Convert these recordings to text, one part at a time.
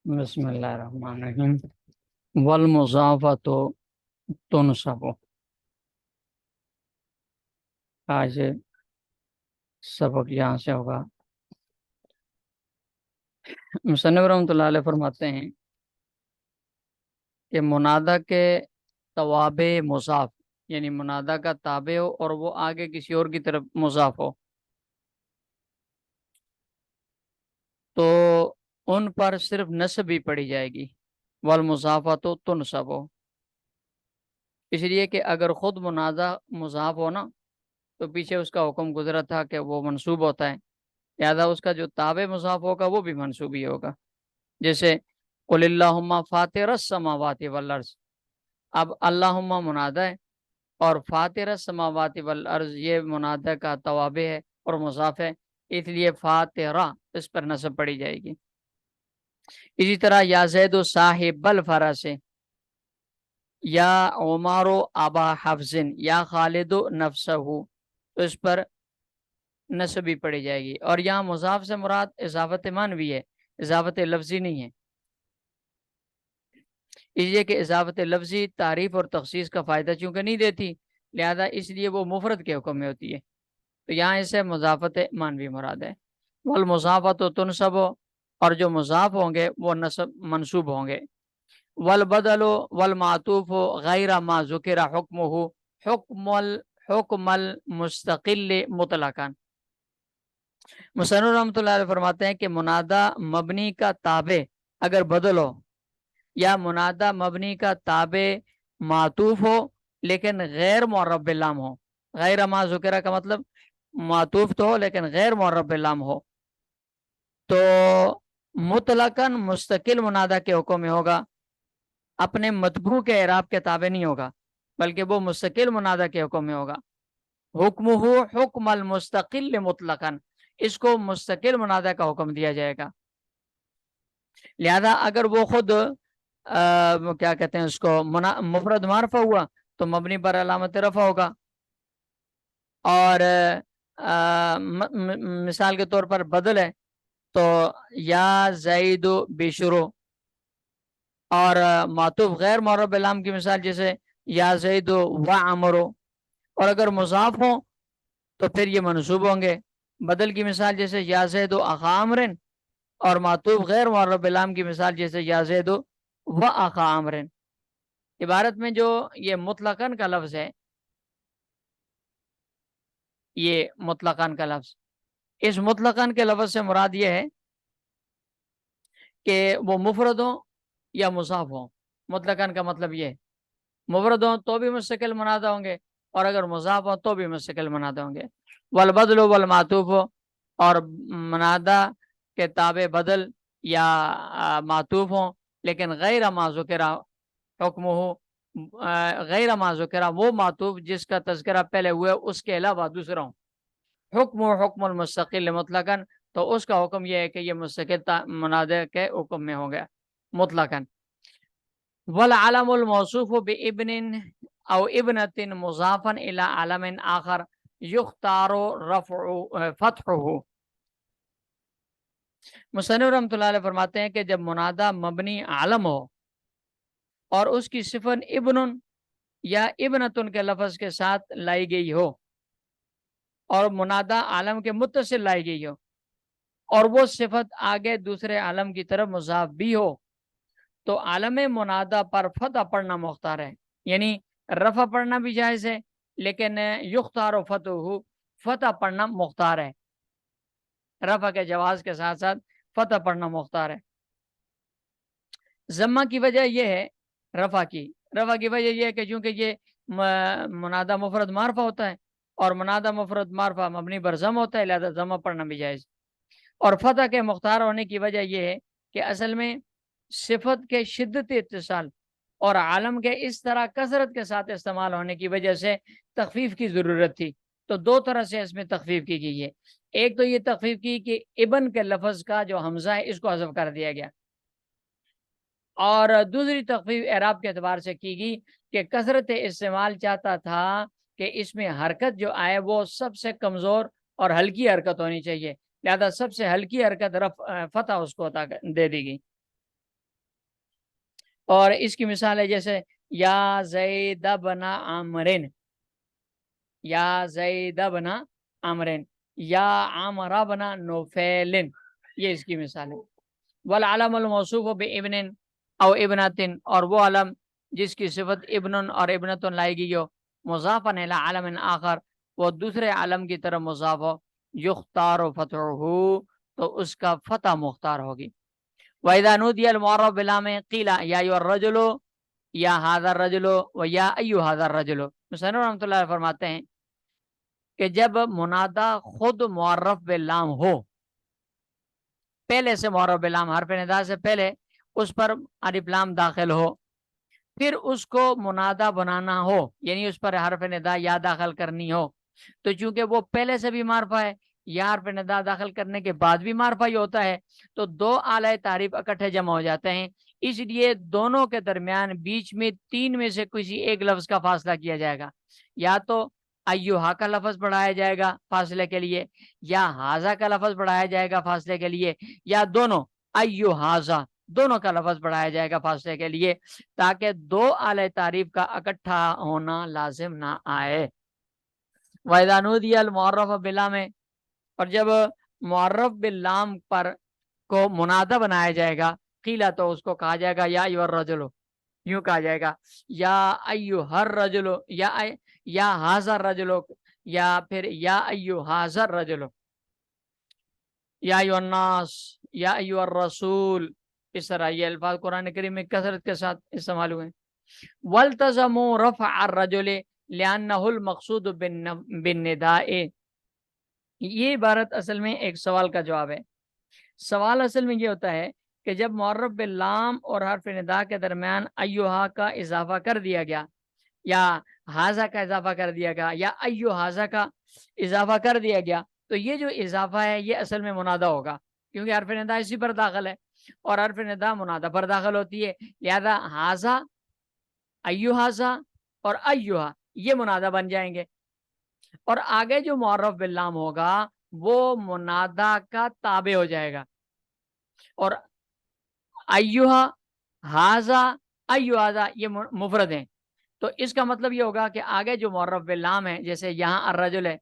بسم اللہ الرحمن الرحیم والمضافۃ تنصب۔ آج سبق یہاں سے ہوگا۔ مصنف رحمۃ اللہ علیہ فرماتے ہیں کہ منادہ کے توابع مضاف، یعنی منادہ کا تابع ہو اور وہ آگے کسی اور کی طرف مضاف ہو تو ان پر صرف نصب ہی پڑی جائے گی۔ والمضافۃ تنصب، اس لیے کہ اگر خود منادہ مضاف ہو نا تو پیچھے اس کا حکم گزرا تھا کہ وہ منصوب ہوتا ہے، لہذا اس کا جو تابع مضاف ہوگا وہ بھی منصوب ہی ہوگا۔ جیسے قل اللہم فاطر السماوات والارض، اب اللہم منادہ ہے اور فاطر السماوات والارض یہ منادہ کا توابع ہے اور مضاف ہے، اس لیے فاطرہ اس پر نصب پڑی جائے گی۔ اسی طرح یا زید صاحب الفرس، یا عمر ابا حفظ، یا خالد نفسہ، تو اس پر نصب بھی پڑی جائے گی۔ اور یہاں مضاف سے مراد اضافت معنوی ہے، اضافت لفظی نہیں ہے، اس لیے کہ اضافت لفظی تعریف اور تخصیص کا فائدہ چونکہ نہیں دیتی، لہذا اس لیے وہ مفرد کے حکم میں ہوتی ہے، تو یہاں اسے مضافت معنوی مراد ہے۔ والمضافۃ تنصب، اور جو مضاف ہوں گے وہ نصب منصوب ہوں گے۔ والبدل والمعطوف غیر ما ذکر حکمہ حکم المستقل مطلقا۔ مصنف رحمۃ اللہ علیہ فرماتے ہیں کہ منادہ مبنی کا تابع اگر بدل ہو، یا منادہ مبنی کا تابع معطوف ہو لیکن غیر معرب باللام ہو، غیر ما ذکر کا مطلب معطوف تو ہو لیکن غیر معرب باللام ہو، تو مطلقاً مستقل منادہ کے حکم میں ہوگا، اپنے مطبوع کے اعراب کے تابع نہیں ہوگا، بلکہ وہ مستقل منادہ کے حکم میں ہوگا۔ حکمہ حکم المستقل مطلقاً، اس کو مستقل منادہ کا حکم دیا جائے گا، لہذا اگر وہ خود کیا کہتے ہیں اس کو مفرد معرفہ ہوا تو مبنی پر علامت رفع ہوگا، اور مثال کے طور پر بدل ہے تو یا زید بشرو، اور معطوف غیر معرب علام کی مثال جیسے یا زید و عمرو، اور اگر مضاف ہوں تو پھر یہ منصوب ہوں گے۔ بدل کی مثال جیسے یا زید اخا عمر، اور معطوف غیر معرب علام کی مثال جیسے یا زید و اخا عمر۔ عبارت میں جو یہ مطلقاً کا لفظ ہے، یہ مطلقاً کا لفظ، اس مطلقاً کے لفظ سے مراد یہ ہے کہ وہ مفرد ہوں یا مضاف ہوں۔ مطلقاً کا مطلب یہ مفرد ہوں تو بھی مستقل منادہ ہوں گے، اور اگر مضاف ہوں تو بھی مستقل منادہ ہوں گے۔ والبدل والمعطوف، اور منادہ کے تابع بدل یا معطوف ہوں لیکن غیر ما ذکر حکمہ، غیر ما ذکر وہ معطوف جس کا تذکرہ پہلے ہوا اس کے علاوہ دوسرا ہوں۔ حکم حکم المستقل مطلقاً، تو اس کا حکم یہ ہے کہ یہ مستقل منادہ کے حکم میں ہو گیا مطلقاً۔ والعلم الموصوف بابن او ابنۃ مضافا الی علم آخر یختار فتحہ۔ مصنف رحمۃ اللہ علیہ فرماتے ہیں کہ جب منادہ مبنی عالم ہو اور اس کی صفت ابن یا ابنتن کے لفظ کے ساتھ لائی گئی ہو، اور منادہ عالم کے متصل لائی گئی ہو، اور وہ صفت آگے دوسرے عالم کی طرف مضاف بھی ہو، تو عالم منادہ پر فتح پڑھنا مختار ہے، یعنی رفع پڑھنا بھی جائز ہے لیکن یختار و فتح پڑھنا مختار ہے، رفع کے جواز کے ساتھ ساتھ فتح پڑھنا مختار ہے۔ ضمہ کی وجہ یہ ہے، رفع کی وجہ یہ ہے کہ چونکہ یہ منادہ مفرد معرفہ ہوتا ہے، اور منادہ مفرد معرفہ مبنی پر ضم ہوتا ہے، لہذا ضمہ پڑھنا بھی جائز۔ اور فتح کے مختار ہونے کی وجہ یہ ہے کہ اصل میں صفت کے شدت اتصال اور عالم کے اس طرح کثرت کے ساتھ استعمال ہونے کی وجہ سے تخفیف کی ضرورت تھی، تو دو طرح سے اس میں تخفیف کی گئی ہے۔ ایک تو یہ تخفیف کی کہ ابن کے لفظ کا جو حمزہ ہے اس کو حذف کر دیا گیا، اور دوسری تخفیف اعراب کے اعتبار سے کی گئی کہ کثرت استعمال چاہتا تھا کہ اس میں حرکت جو آئے وہ سب سے کمزور اور ہلکی حرکت ہونی چاہیے، لہذا سب سے ہلکی حرکت فتح اس کو دے دی گئی۔ اور اس کی مثال ہے جیسے یا زید بنا عامرین، یا زید بنا عامرین، یا عامرہ بنا نوفیلن، یہ اس کی مثال ہے۔ والعلم الموصوف بابن او ابنتن، اور وہ علم جس کی صفت ابن اور ابنتن لائی گئی ہو، مضافا الی علم آخر، وہ دوسرے علم کی طرف مضاف ہو، یختار فتحہ، تو اس کا فتح مختار ہوگی۔ وَإِذَا نُودِيَ الْمُعَرَّفُ بِاللَّامِ قِيلَ يَا أَيُّهَا الرَّجُلُ یا هَذَا الرَّجُلُ وَيَا أَيُّ هَذَا الرَّجُلُ۔ مصنف رحمۃ اللہ علیہ فرماتے ہیں کہ جب منادا خود معرف باللام ہو، پہلے سے معرف باللام، حرف ندا سے پہلے اس پر الف لام داخل ہو، پھر اس کو منادا بنانا ہو، یعنی اس پر حرف ندا یا داخل کرنی ہو، تو چونکہ وہ پہلے سے بھی معرفہ ہے، یا حرف ندا داخل کرنے کے بعد بھی معرفہ ہی ہوتا ہے، تو دو اعلی تعریف اکٹھے جمع ہو جاتے ہیں، اس لیے دونوں کے درمیان بیچ میں تین میں سے کسی ایک لفظ کا فاصلہ کیا جائے گا، یا تو ایوہا کا لفظ بڑھایا جائے گا فاصلے کے لیے، یا ہاذا کا لفظ بڑھایا جائے گا فاصلے کے لیے، یا دونوں ایوہازا، دونوں کا لفظ بڑھایا جائے گا فاصلے کے لیے، تاکہ دو اعلی تعریف کا اکٹھا ہونا لازم نہ آئے۔ وَإِذَا نُودِيَ الْمُعَرَّفَ بِاللَّامِ، اور جب معرف باللام پر کو منادہ بنایا جائے گا، قیلا، تو اس کو کہا جائے گا یا ایھا الرجل، یوں کہا جائے گا یا ایھا الرجل، یا ھذا الرجل، یا پھر یا ایھا الرجل، یا ایھا الناس، یا ایھا الرسول، اس طرح یہ الفاظ قرآن کریم میں کثرت کے ساتھ استعمال ہوئے ہیں۔ والتزموا رفع الرجل لأنه المقصود بالنداء، یہ عبارت اصل میں ایک سوال کا جواب ہے۔ سوال اصل میں یہ ہوتا ہے کہ جب معرف باللام اور حرف ندا کے درمیان ایھا کا اضافہ کر دیا گیا، یا ہاذا کا اضافہ کر دیا گیا، یا ایھو ہاذا کا اضافہ کر دیا گیا، تو یہ جو اضافہ ہے یہ اصل میں منادہ ہوگا، کیونکہ حرف ندا اسی پر داخل ہے، اور حرف ندا منادہ پر داخل ہوتی ہے، لہذا ہاذا، ایھو ہاذا اور ایھا یہ منادہ بن جائیں گے، اور آگے جو معرف باللام ہوگا وہ منادہ کا تابع ہو جائے گا، اور ایھا، ہاذا، ایھو ہاذا یہ مفرد ہیں، تو اس کا مطلب یہ ہوگا کہ آگے جو معرف باللام ہے، جیسے یہاں الرجل ہے،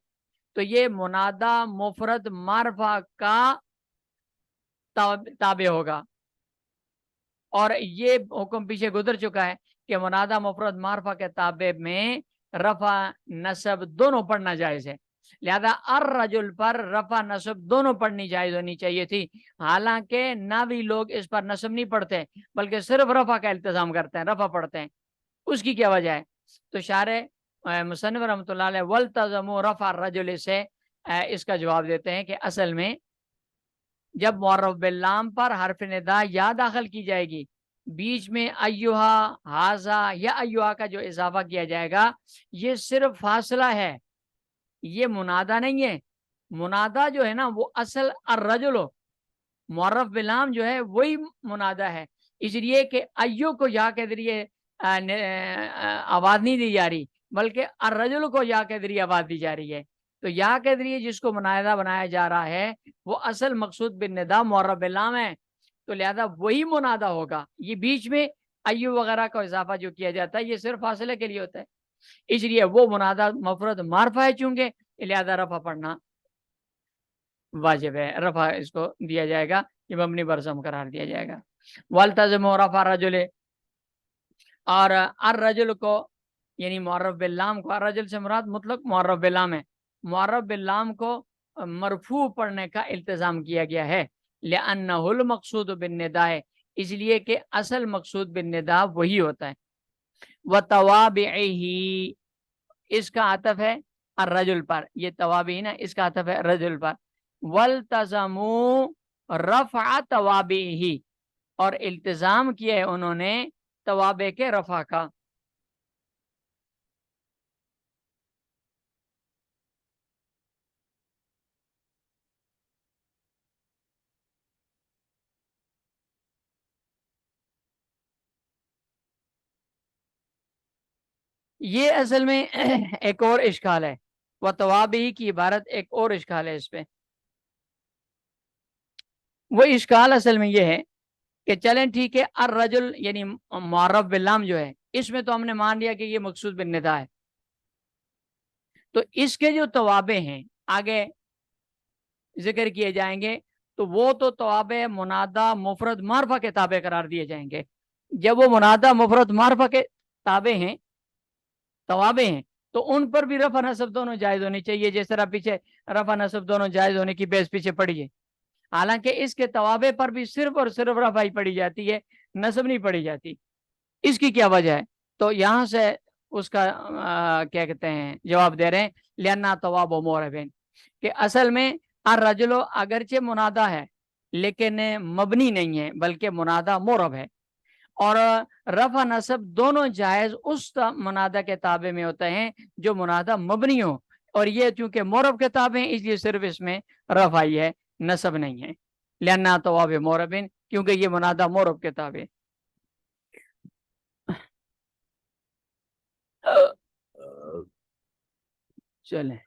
تو یہ منادہ مفرد معرفہ کا تابع ہوگا، اور یہ حکم پیچھے گزر چکا ہے کہ منادہ مفرد معرفہ کے تابع میں رفع نصب دونوں پڑھنا جائز ہے، لہذا الرجل پر رفع نصب دونوں پڑھنی جائز ہونی چاہیے تھی، حالانکہ ناوی لوگ اس پر نصب نہیں پڑھتے بلکہ صرف رفع کا التزام کرتے ہیں، رفع پڑھتے ہیں۔ اس کی کیا وجہ ہے؟ تو شارح مصنف رحمۃ اللہ علیہ والتزموا رفع الرجل سے اس کا جواب دیتے ہیں کہ اصل میں جب معرف باللام پر حرف ندا یا داخل کی جائے گی، بیچ میں ایھا، ہاذا یا ایھا کا جو اضافہ کیا جائے گا یہ صرف فاصلہ ہے، یہ منادہ نہیں ہے۔ منادہ جو ہے نا وہ اصل الرجل، معرف باللام جو ہے وہی منادہ ہے، اس لیے کہ ایو کو یا کے ذریعے آواز نہیں دی جا رہی بلکہ الرجل کو یا کے ذریعے آواز دی جا رہی ہے، تو یا کے ذریعے جس کو منادہ بنایا جا رہا ہے وہ اصل مقصود بالندا معرف باللام ہے، تو لہذا وہی منادہ ہوگا، یہ بیچ میں ایو وغیرہ کا اضافہ جو کیا جاتا ہے یہ صرف فاصلے کے لیے ہوتا ہے، اس لیے وہ منادہ مفرد معرفہ ہے، چونکہ لہذا رفع پڑھنا واجب ہے، رفع اس کو دیا جائے گا، یہ مبنی برزم قرار دیا جائے گا۔ والتزموا رفع الرجل، اور الرجل کو یعنی معرف باللام کو، الرجل سے مراد مطلق معرف باللام ہے، معرف باللام کو مرفوع پڑھنے کا التزام کیا گیا ہے، لأنہ المقصود بالنداء، اس لیے کہ اصل مقصود بالنداء وہی ہوتا ہے۔ وتوابعہ، اس کا عطف ہے الرجل پر، یہ توابع نا اس کا عطف ہے الرجل پر۔ والتزموا رفع توابعہ، اور التزام کیا ہے انہوں نے توابع کے رفع کا۔ یہ اصل میں ایک اور اشکال ہے، وہ توابعی کی عبارت ایک اور اشکال ہے اس پہ۔ وہ اشکال اصل میں یہ ہے کہ چلیں ٹھیک ہے الرجل یعنی معرف باللام جو ہے اس میں تو ہم نے مان لیا کہ یہ مقصود بالندا ہے، تو اس کے جو توابع ہیں آگے ذکر کیے جائیں گے، تو وہ تو توابع منادہ مفرد معرفہ کے تابع قرار دیے جائیں گے۔ جب وہ منادہ مفرد معرفہ کے تابع ہیں، توابع ہیں، تو ان پر بھی رفع نصب دونوں جائز ہونی چاہیے، جس طرح پیچھے رفع نصب دونوں جائز ہونے کی بحث پیچھے پڑی ہے۔ حالانکہ اس کے توابع پر بھی صرف اور صرف رفع ہی پڑی جاتی ہے، نصب نہیں پڑی جاتی۔ اس کی کیا وجہ ہے؟ تو یہاں سے اس کا کیا کہتے ہیں جواب دے رہے ہیں، لِأَنَّا تَوَابُ مُعْرَبٍ، کہ اصل میں الرجل اگرچہ منادہ ہے لیکن مبنی نہیں ہے بلکہ منادہ معرب ہے، اور رفع نصب دونوں جائز اس منادہ کے تابع میں ہوتے ہیں جو منادہ مبنی ہو، اور یہ چونکہ معرب کے تابع ہیں اس لیے صرف اس میں رفع ہی ہے، نصب نہیں ہے۔ لِأَنَّا تَوَابُ مُعْرَبٍ، کیونکہ یہ منادہ معرب کے تابع۔ چلیں